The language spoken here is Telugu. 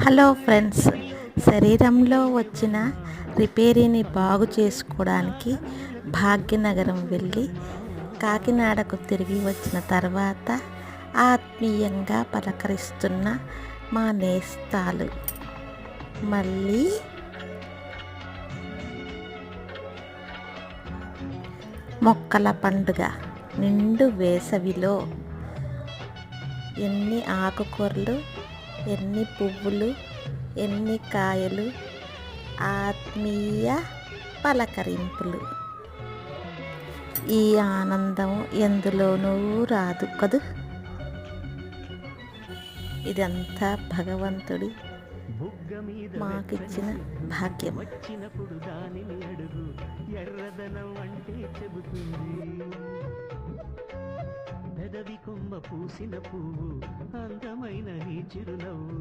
హలో ఫ్రెండ్స్, శరీరంలో వచ్చిన రిపేరీని బాగు చేసుకోవడానికి భాగ్యనగరం వెళ్ళి కాకినాడకు తిరిగి వచ్చిన తర్వాత ఆత్మీయంగా పలకరిస్తున్న మా నేస్తాలు మళ్ళీ మొక్కల పండుగ నిండు వేసవిలో ఎన్ని ఆకుకూరలు, ఎన్ని పువ్వులు, ఎన్ని కాయలు, ఆత్మీయ పలకరింపులు. ఈ ఆనందం ఎందులోనూ రాదు కదూ. ఇదంతా భగవంతుడి మాకిచ్చిన భాగ్యం. వచ్చినప్పుడు దానిని అడుగు, ఎర్రదనం అంటే చెబుతుంది. పెదవి కొమ్మ పూసిన పువ్వు, అందమైన నీ చిరునవ్వు.